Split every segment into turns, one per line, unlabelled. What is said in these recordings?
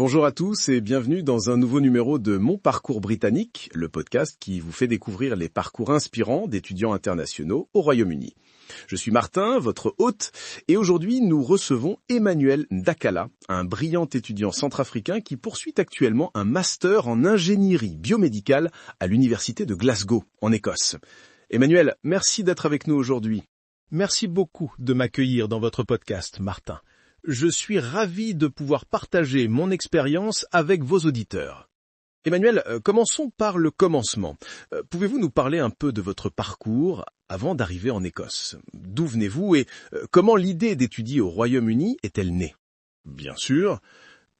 Bonjour à tous et bienvenue dans un nouveau numéro de Mon Parcours Britannique, le podcast qui vous fait découvrir les parcours inspirants d'étudiants internationaux au Royaume-Uni. Je suis Martin, votre hôte, et aujourd'hui nous recevons Emmanuel Ndakala, un brillant étudiant centrafricain qui poursuit actuellement un master en ingénierie biomédicale à l'université de Glasgow, en Écosse. Emmanuel, merci d'être avec nous aujourd'hui.
Merci beaucoup de m'accueillir dans votre podcast, Martin. Je suis ravi de pouvoir partager mon expérience avec vos auditeurs.
Emmanuel, commençons par le commencement. Pouvez-vous nous parler un peu de votre parcours avant d'arriver en Écosse? D'où venez-vous et comment l'idée d'étudier au Royaume-Uni est-elle née?
Bien sûr,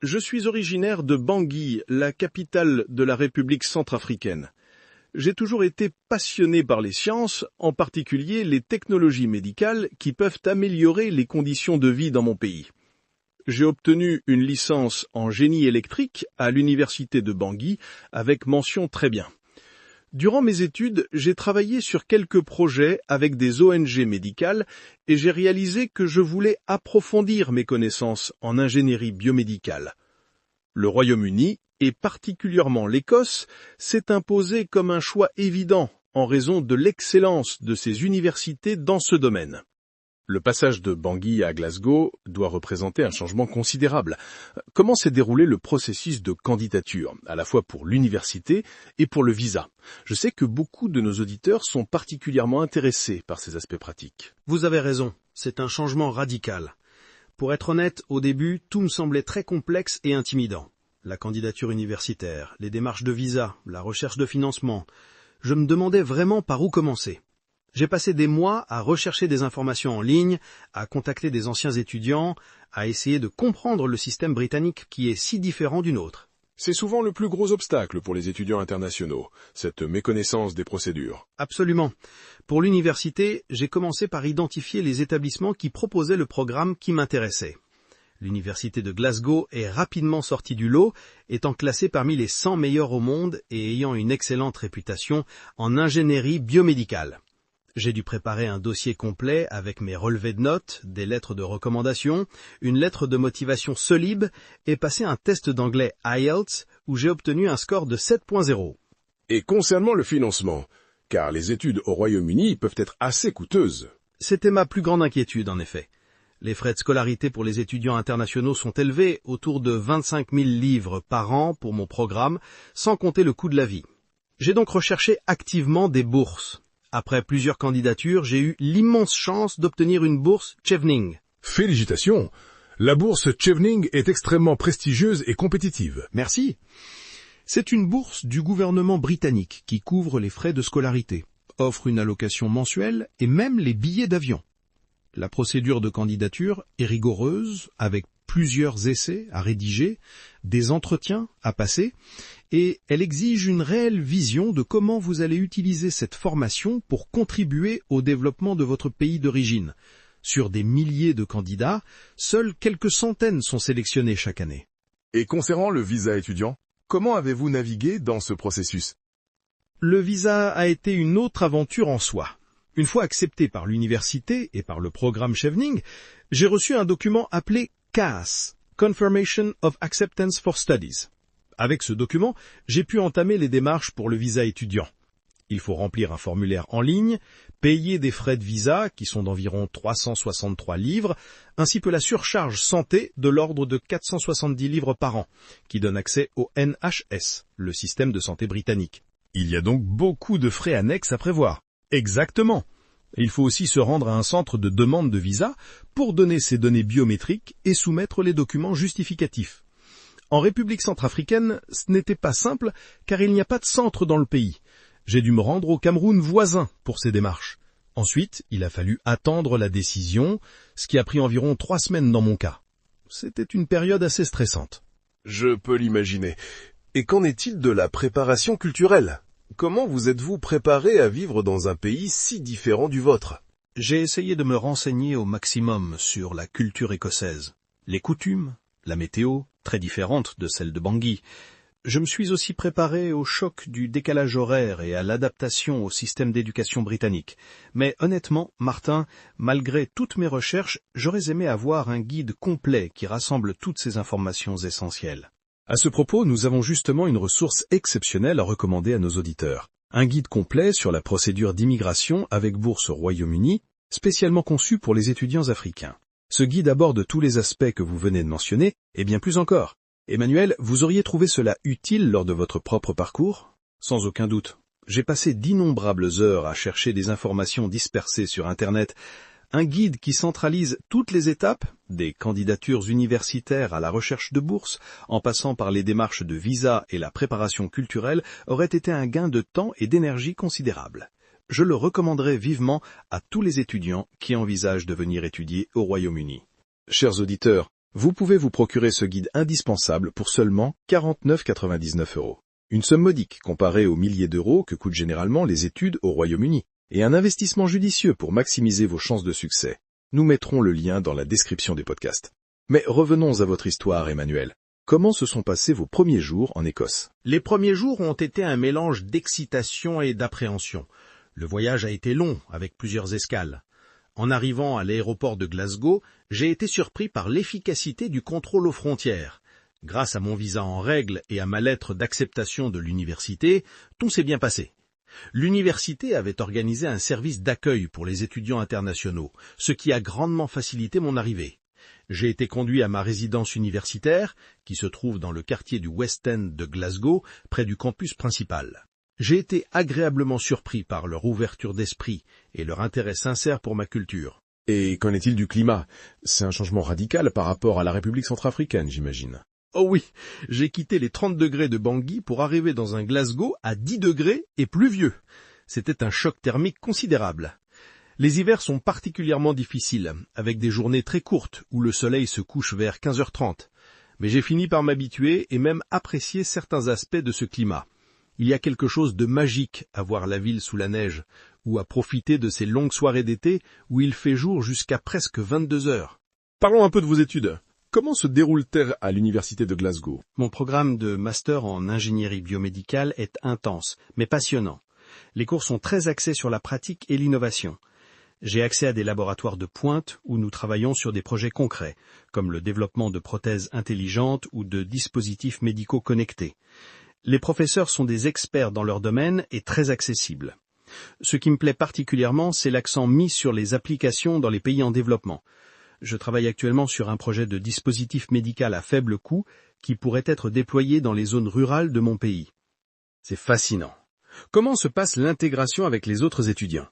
je suis originaire de Bangui, la capitale de la République centrafricaine. J'ai toujours été passionné par les sciences, en particulier les technologies médicales qui peuvent améliorer les conditions de vie dans mon pays. J'ai obtenu une licence en génie électrique à l'université de Bangui avec mention très bien. Durant mes études, j'ai travaillé sur quelques projets avec des ONG médicales et j'ai réalisé que je voulais approfondir mes connaissances en ingénierie biomédicale. Le Royaume-Uni, et particulièrement l'Écosse, s'est imposé comme un choix évident en raison de l'excellence de ses universités dans ce domaine.
Le passage de Bangui à Glasgow doit représenter un changement considérable. Comment s'est déroulé le processus de candidature, à la fois pour l'université et pour le visa? Je sais que beaucoup de nos auditeurs sont particulièrement intéressés par ces aspects pratiques.
Vous avez raison, c'est un changement radical. Pour être honnête, au début, tout me semblait très complexe et intimidant. La candidature universitaire, les démarches de visa, la recherche de financement. Je me demandais vraiment par où commencer. J'ai passé des mois à rechercher des informations en ligne, à contacter des anciens étudiants, à essayer de comprendre le système britannique qui est si différent du nôtre.
C'est souvent le plus gros obstacle pour les étudiants internationaux, cette méconnaissance des procédures.
Absolument. Pour l'université, j'ai commencé par identifier les établissements qui proposaient le programme qui m'intéressait. L'université de Glasgow est rapidement sortie du lot, étant classée parmi les 100 meilleurs au monde et ayant une excellente réputation en ingénierie biomédicale. J'ai dû préparer un dossier complet avec mes relevés de notes, des lettres de recommandation, une lettre de motivation Solib et passer un test d'anglais IELTS où j'ai obtenu un score de 7.0.
Et concernant le financement, car les études au Royaume-Uni peuvent être assez coûteuses.
C'était ma plus grande inquiétude en effet. Les frais de scolarité pour les étudiants internationaux sont élevés, autour de 25 000 livres par an pour mon programme, sans compter le coût de la vie. J'ai donc recherché activement des bourses. Après plusieurs candidatures, j'ai eu l'immense chance d'obtenir une bourse Chevening.
Félicitations! La bourse Chevening est extrêmement prestigieuse et compétitive.
Merci. C'est une bourse du gouvernement britannique qui couvre les frais de scolarité, offre une allocation mensuelle et même les billets d'avion. La procédure de candidature est rigoureuse, avec plusieurs essais à rédiger, des entretiens à passer, et elle exige une réelle vision de comment vous allez utiliser cette formation pour contribuer au développement de votre pays d'origine. Sur des milliers de candidats, seules quelques centaines sont sélectionnés chaque année.
Et concernant le visa étudiant, comment avez-vous navigué dans ce processus?
Le visa a été une autre aventure en soi. Une fois accepté par l'université et par le programme Chevening, j'ai reçu un document appelé CAS, Confirmation of Acceptance for Studies. Avec ce document, j'ai pu entamer les démarches pour le visa étudiant. Il faut remplir un formulaire en ligne, payer des frais de visa qui sont d'environ 363 livres, ainsi que la surcharge santé de l'ordre de 470 livres par an, qui donne accès au NHS, le système de santé britannique. Il y a donc beaucoup de frais annexes à prévoir. Exactement. Il faut aussi se rendre à un centre de demande de visa pour donner ses données biométriques et soumettre les documents justificatifs. En République centrafricaine, ce n'était pas simple car il n'y a pas de centre dans le pays. J'ai dû me rendre au Cameroun voisin pour ces démarches. Ensuite, il a fallu attendre la décision, ce qui a pris environ 3 semaines dans mon cas. C'était une période assez stressante.
Je peux l'imaginer. Et qu'en est-il de la préparation culturelle? Comment vous êtes-vous préparé à vivre dans un pays si différent du vôtre?
J'ai essayé de me renseigner au maximum sur la culture écossaise. Les coutumes, la météo, très différente de celle de Bangui. Je me suis aussi préparé au choc du décalage horaire et à l'adaptation au système d'éducation britannique. Mais honnêtement, Martin, malgré toutes mes recherches, j'aurais aimé avoir un guide complet qui rassemble toutes ces informations essentielles. À ce propos, nous avons justement une ressource exceptionnelle à recommander à nos auditeurs. Un guide complet sur la procédure d'immigration avec bourse au Royaume-Uni, spécialement conçu pour les étudiants africains. Ce guide aborde tous les aspects que vous venez de mentionner, et bien plus encore. Emmanuel, vous auriez trouvé cela utile lors de votre propre parcours? Sans aucun doute. J'ai passé d'innombrables heures à chercher des informations dispersées sur Internet. Un guide qui centralise toutes les étapes, des candidatures universitaires à la recherche de bourse, en passant par les démarches de visa et la préparation culturelle, aurait été un gain de temps et d'énergie considérable. Je le recommanderais vivement à tous les étudiants qui envisagent de venir étudier au Royaume-Uni. Chers auditeurs, vous pouvez vous procurer ce guide indispensable pour seulement 49,99 €. Une somme modique comparée aux milliers d'euros que coûtent généralement les études au Royaume-Uni. Et un investissement judicieux pour maximiser vos chances de succès. Nous mettrons le lien dans la description des podcasts. Mais revenons à votre histoire, Emmanuel. Comment se sont passés vos premiers jours en Écosse?
Les premiers jours ont été un mélange d'excitation et d'appréhension. Le voyage a été long, avec plusieurs escales. En arrivant à l'aéroport de Glasgow, j'ai été surpris par l'efficacité du contrôle aux frontières. Grâce à mon visa en règle et à ma lettre d'acceptation de l'université, tout s'est bien passé. L'université avait organisé un service d'accueil pour les étudiants internationaux, ce qui a grandement facilité mon arrivée. J'ai été conduit à ma résidence universitaire, qui se trouve dans le quartier du West End de Glasgow, près du campus principal. J'ai été agréablement surpris par leur ouverture d'esprit et leur intérêt sincère pour ma culture.
Et qu'en est-il du climat? C'est un changement radical par rapport à la République centrafricaine, j'imagine.
Oh oui, j'ai quitté les 30 degrés de Bangui pour arriver dans un Glasgow à 10 degrés et pluvieux. C'était un choc thermique considérable. Les hivers sont particulièrement difficiles, avec des journées très courtes où le soleil se couche vers 15h30. Mais j'ai fini par m'habituer et même apprécier certains aspects de ce climat. Il y a quelque chose de magique à voir la ville sous la neige, ou à profiter de ces longues soirées d'été où il fait jour jusqu'à presque 22 heures.
Parlons un peu de vos études. Comment se déroule-t-elle à l'université de Glasgow?
Mon programme de master en ingénierie biomédicale est intense, mais passionnant. Les cours sont très axés sur la pratique et l'innovation. J'ai accès à des laboratoires de pointe où nous travaillons sur des projets concrets, comme le développement de prothèses intelligentes ou de dispositifs médicaux connectés. Les professeurs sont des experts dans leur domaine et très accessibles. Ce qui me plaît particulièrement, c'est l'accent mis sur les applications dans les pays en développement. Je travaille actuellement sur un projet de dispositif médical à faible coût qui pourrait être déployé dans les zones rurales de mon pays.
C'est fascinant. Comment se passe l'intégration avec les autres étudiants?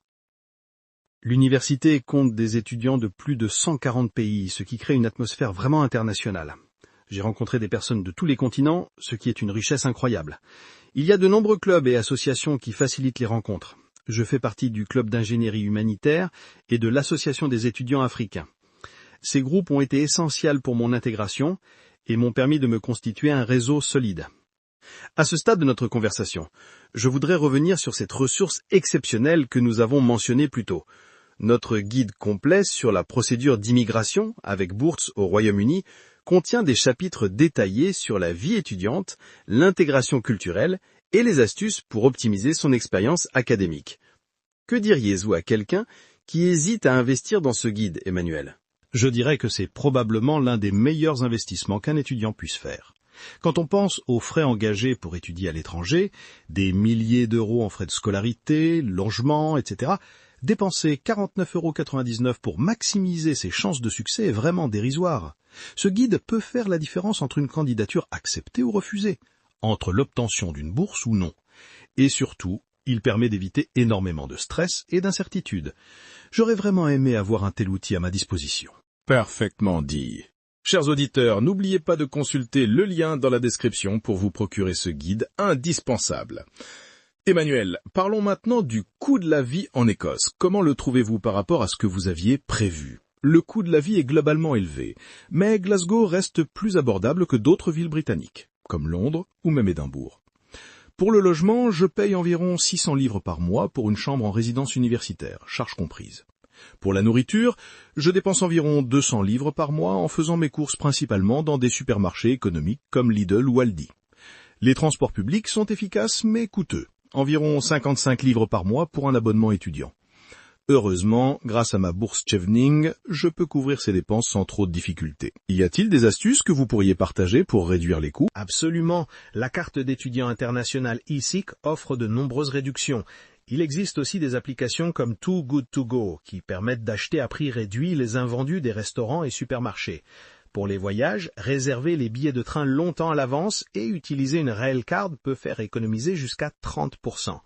L'université compte des étudiants de plus de 140 pays, ce qui crée une atmosphère vraiment internationale. J'ai rencontré des personnes de tous les continents, ce qui est une richesse incroyable. Il y a de nombreux clubs et associations qui facilitent les rencontres. Je fais partie du club d'ingénierie humanitaire et de l'association des étudiants africains. Ces groupes ont été essentiels pour mon intégration et m'ont permis de me constituer un réseau solide. À ce stade de notre conversation, je voudrais revenir sur cette ressource exceptionnelle que nous avons mentionnée plus tôt. Notre guide complet sur la procédure d'immigration avec bourse au Royaume-Uni contient des chapitres détaillés sur la vie étudiante, l'intégration culturelle et les astuces pour optimiser son expérience académique. Que diriez-vous à quelqu'un qui hésite à investir dans ce guide, Emmanuel?
Je dirais que c'est probablement l'un des meilleurs investissements qu'un étudiant puisse faire. Quand on pense aux frais engagés pour étudier à l'étranger, des milliers d'euros en frais de scolarité, logement, etc., dépenser 49,99 € pour maximiser ses chances de succès est vraiment dérisoire. Ce guide peut faire la différence entre une candidature acceptée ou refusée, entre l'obtention d'une bourse ou non. Et surtout, il permet d'éviter énormément de stress et d'incertitude. J'aurais vraiment aimé avoir un tel outil à ma disposition.
Parfaitement dit. Chers auditeurs, n'oubliez pas de consulter le lien dans la description pour vous procurer ce guide indispensable. Emmanuel, parlons maintenant du coût de la vie en Écosse. Comment le trouvez-vous par rapport à ce que vous aviez prévu? Le coût de la vie est globalement élevé, mais Glasgow reste plus abordable que d'autres villes britanniques, comme Londres ou même Édimbourg. Pour le logement, je paye environ 600 livres par mois pour une chambre en résidence universitaire, charges comprises. Pour la nourriture, je dépense environ 200 livres par mois en faisant mes courses principalement dans des supermarchés économiques comme Lidl ou Aldi. Les transports publics sont efficaces mais coûteux, environ 55 livres par mois pour un abonnement étudiant.
Heureusement, grâce à ma bourse Chevening, je peux couvrir ces dépenses sans trop de difficultés. Y a-t-il des astuces que vous pourriez partager pour réduire les coûts? Absolument. La carte d'étudiant international eSeek offre de nombreuses réductions. Il existe aussi des applications comme Too Good To Go qui permettent d'acheter à prix réduit les invendus des restaurants et supermarchés. Pour les voyages, réserver les billets de train longtemps à l'avance et utiliser une Railcard peut faire économiser jusqu'à 30%.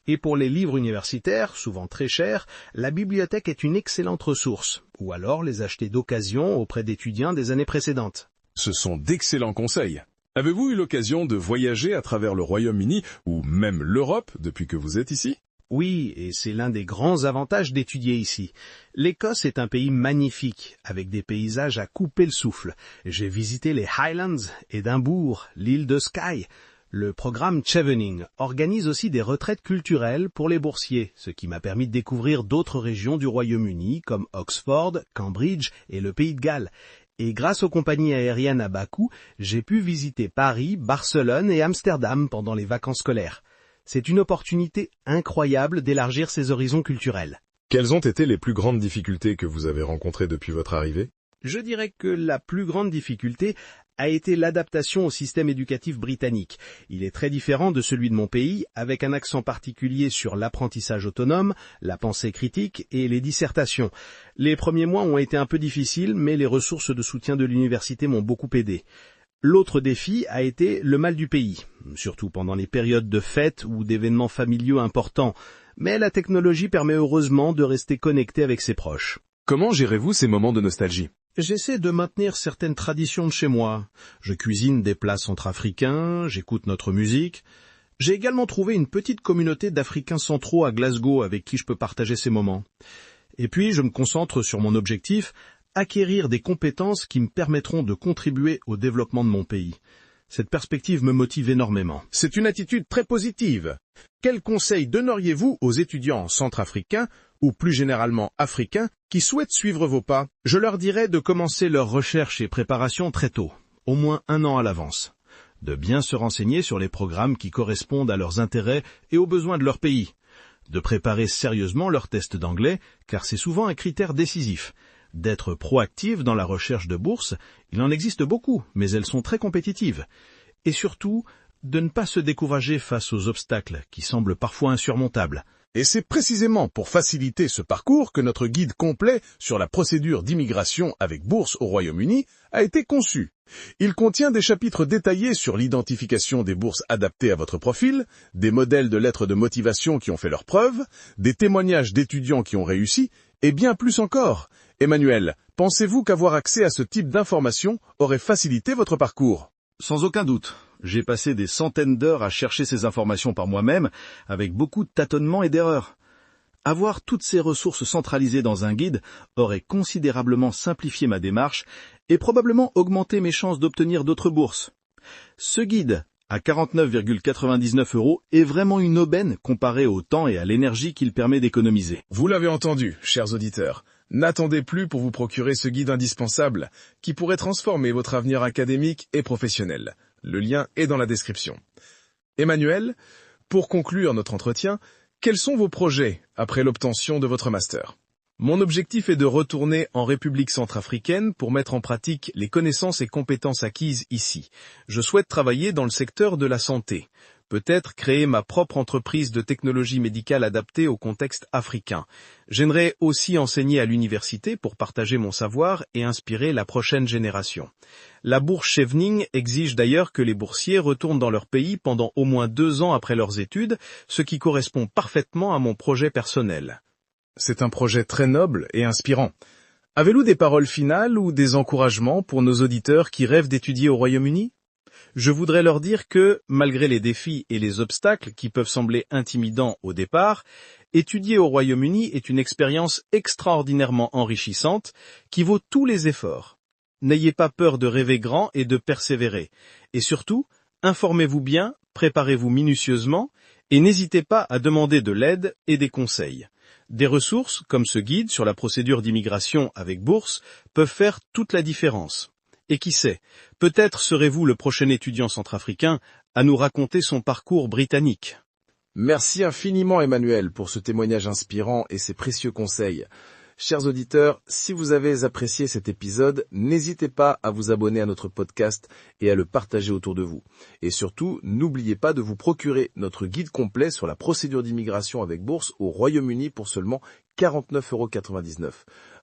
Et pour les livres universitaires, souvent très chers, la bibliothèque est une excellente ressource, ou alors les acheter d'occasion auprès d'étudiants des années précédentes.
Ce sont d'excellents conseils. Avez-vous eu l'occasion de voyager à travers le Royaume-Uni ou même l'Europe depuis que vous êtes ici?
Oui, et c'est l'un des grands avantages d'étudier ici. L'Écosse est un pays magnifique, avec des paysages à couper le souffle. J'ai visité les Highlands, Édimbourg, l'île de Skye. Le programme Chevening organise aussi des retraites culturelles pour les boursiers, ce qui m'a permis de découvrir d'autres régions du Royaume-Uni comme Oxford, Cambridge et le Pays de Galles. Et grâce aux compagnies aériennes à bas coût, j'ai pu visiter Paris, Barcelone et Amsterdam pendant les vacances scolaires. C'est une opportunité incroyable d'élargir ses horizons culturels.
Quelles ont été les plus grandes difficultés que vous avez rencontrées depuis votre arrivée?
Je dirais que la plus grande difficulté a été l'adaptation au système éducatif britannique. Il est très différent de celui de mon pays, avec un accent particulier sur l'apprentissage autonome, la pensée critique et les dissertations. Les premiers mois ont été un peu difficiles, mais les ressources de soutien de l'université m'ont beaucoup aidé. L'autre défi a été le mal du pays, surtout pendant les périodes de fêtes ou d'événements familiaux importants, mais la technologie permet heureusement de rester connecté avec ses proches.
Comment gérez-vous ces moments de nostalgie?
J'essaie de maintenir certaines traditions de chez moi. Je cuisine des plats centrafricains, j'écoute notre musique. J'ai également trouvé une petite communauté d'Africains centraux à Glasgow avec qui je peux partager ces moments. Et puis, je me concentre sur mon objectif, acquérir des compétences qui me permettront de contribuer au développement de mon pays. Cette perspective me motive énormément.
C'est une attitude très positive. Quels conseils donneriez-vous aux étudiants centrafricains, ou plus généralement africains, qui souhaitent suivre vos pas?
Je leur dirais de commencer leurs recherches et préparations très tôt, au moins 1 an à l'avance. De bien se renseigner sur les programmes qui correspondent à leurs intérêts et aux besoins de leur pays. De préparer sérieusement leurs tests d'anglais, car c'est souvent un critère décisif. D'être proactif dans la recherche de bourses, il en existe beaucoup, mais elles sont très compétitives. Et surtout, de ne pas se décourager face aux obstacles qui semblent parfois insurmontables.
Et c'est précisément pour faciliter ce parcours que notre guide complet sur la procédure d'immigration avec bourse au Royaume-Uni a été conçu. Il contient des chapitres détaillés sur l'identification des bourses adaptées à votre profil, des modèles de lettres de motivation qui ont fait leurs preuves, des témoignages d'étudiants qui ont réussi, et bien plus encore. Emmanuel, pensez-vous qu'avoir accès à ce type d'informations aurait facilité votre parcours?
Sans aucun doute. J'ai passé des centaines d'heures à chercher ces informations par moi-même, avec beaucoup de tâtonnements et d'erreurs. Avoir toutes ces ressources centralisées dans un guide aurait considérablement simplifié ma démarche et probablement augmenté mes chances d'obtenir d'autres bourses. Ce guide, à 49,99 € est vraiment une aubaine comparé au temps et à l'énergie qu'il permet d'économiser.
Vous l'avez entendu, chers auditeurs. N'attendez plus pour vous procurer ce guide indispensable qui pourrait transformer votre avenir académique et professionnel. Le lien est dans la description. Emmanuel, pour conclure notre entretien, quels sont vos projets après l'obtention de votre master? Mon objectif est de retourner en République centrafricaine pour mettre en pratique les connaissances et compétences acquises ici. Je souhaite travailler dans le secteur de la santé. Peut-être créer ma propre entreprise de technologie médicale adaptée au contexte africain. J'aimerais aussi enseigner à l'université pour partager mon savoir et inspirer la prochaine génération. La bourse Chevening exige d'ailleurs que les boursiers retournent dans leur pays pendant au moins 2 ans après leurs études, ce qui correspond parfaitement à mon projet personnel. C'est un projet très noble et inspirant. Avez-vous des paroles finales ou des encouragements pour nos auditeurs qui rêvent d'étudier au Royaume-Uni? Je voudrais leur dire que, malgré les défis et les obstacles qui peuvent sembler intimidants au départ, étudier au Royaume-Uni est une expérience extraordinairement enrichissante qui vaut tous les efforts. N'ayez pas peur de rêver grand et de persévérer. Et surtout, informez-vous bien, préparez-vous minutieusement et n'hésitez pas à demander de l'aide et des conseils. Des ressources, comme ce guide sur la procédure d'immigration avec bourse, peuvent faire toute la différence. Et qui sait, peut-être serez-vous le prochain étudiant centrafricain à nous raconter son parcours britannique. Merci infiniment Emmanuel pour ce témoignage inspirant et ces précieux conseils. Chers auditeurs, si vous avez apprécié cet épisode, n'hésitez pas à vous abonner à notre podcast et à le partager autour de vous. Et surtout, n'oubliez pas de vous procurer notre guide complet sur la procédure d'immigration avec bourse au Royaume-Uni pour seulement 49,99 €.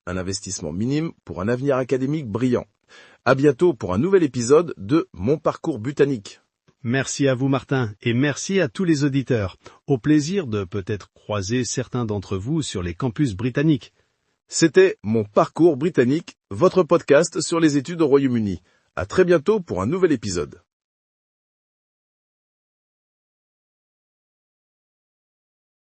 Un investissement minime pour un avenir académique brillant. À bientôt pour un nouvel épisode de Mon parcours botanique.
Merci à vous Martin, et merci à tous les auditeurs. Au plaisir de peut-être croiser certains d'entre vous sur les campus britanniques.
C'était Mon parcours britannique, votre podcast sur les études au Royaume-Uni. À très bientôt pour un nouvel épisode.